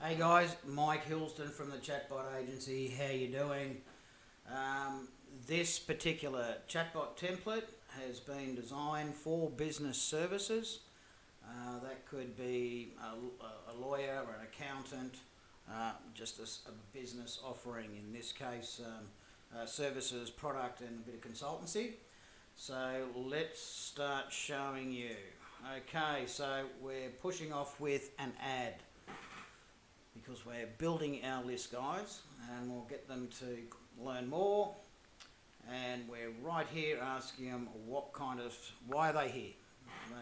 Hey guys, Mike Hilston from the Chatbot agency. How you doing? This particular chatbot template has been designed for business services. That could be a lawyer or an accountant, just a business offering, in this case, services, product and a bit of consultancy. So let's start showing you. Okay, so we're pushing off with an ad, because we're building our list, guys, and we'll get them to learn more. And we're right here asking them why are they here?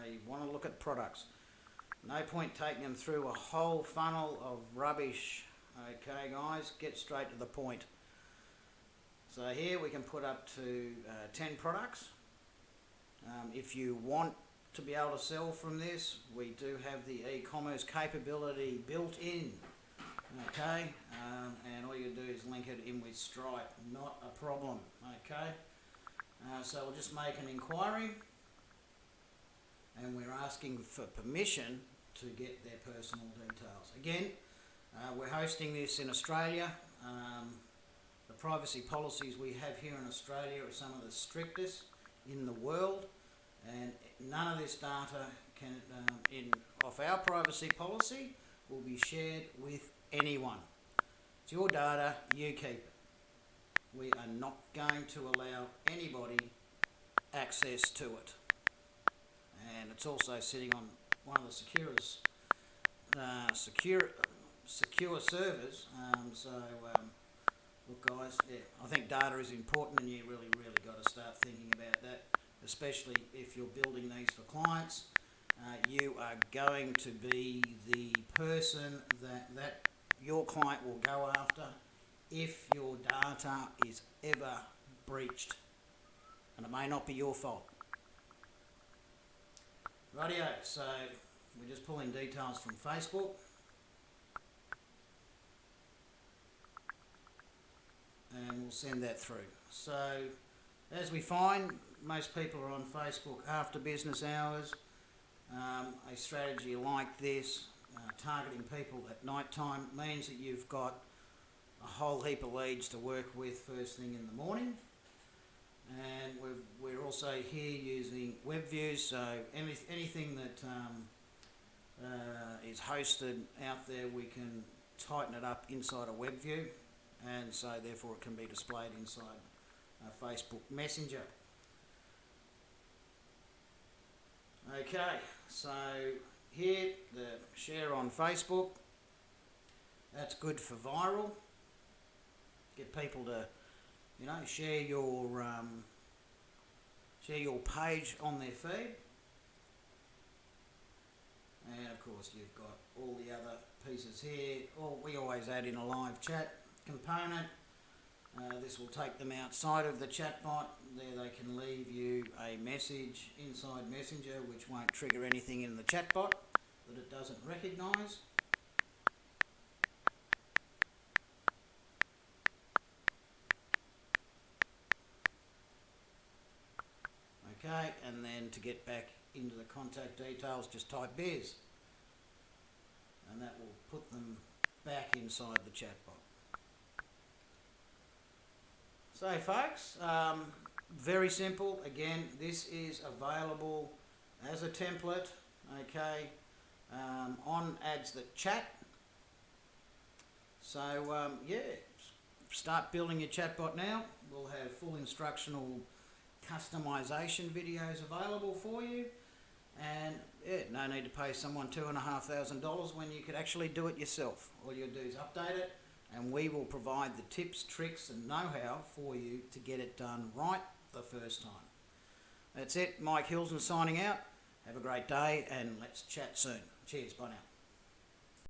They want to look at products. No point taking them through a whole funnel of rubbish. Okay, guys, get straight to the point. So here we can put up to 10 products. If you want to be able to sell from this, we do have the e-commerce capability built in. Okay, and all you do is link it in with Stripe, not a problem. Okay, so we'll just make an inquiry, and we're asking for permission to get their personal details. Again, we're hosting this in Australia. The privacy policies we have here in Australia are some of the strictest in the world, and none of this data can, off our privacy policy, will be shared with anyone. It's your data, you keep it. We are not going to allow anybody access to it. And it's also sitting on one of the secure servers. Look guys, yeah, I think data is important, and you really got to start thinking about that, especially if you're building these for clients. You are going to be the person that your client will go after if your data is ever breached, and it may not be your fault. Rightio, so we're just pulling details from Facebook. And we'll send that through. So as we find, most people are on Facebook after business hours. A strategy like this, targeting people at night time, means that you've got a whole heap of leads to work with first thing in the morning. And we're also here using web views, so anything that is hosted out there, we can tighten it up inside a web view, and so therefore it can be displayed inside Facebook Messenger. Okay, so here, the share on Facebook, that's good for viral. Get people to, share your page on their feed. And of course you've got all the other pieces here. We always add in a live chat component. This will take them outside of the chatbot. There they can leave you a message inside Messenger, which won't trigger anything in the chatbot that it doesn't recognise. Okay, and then to get back into the contact details, just type biz, and that will put them back inside the chatbot. So folks, very simple. Again, this is available as a template, okay, on AdsThatChat. So yeah, start building your chatbot now. We'll have full instructional customization videos available for you, and yeah, no need to pay someone $2,500 when you could actually do it yourself. All you do is update it, and we will provide the tips, tricks and know-how for you to get it done right the first time. That's it, Mike Hilston signing out. Have a great day, and let's chat soon. Cheers, bye now.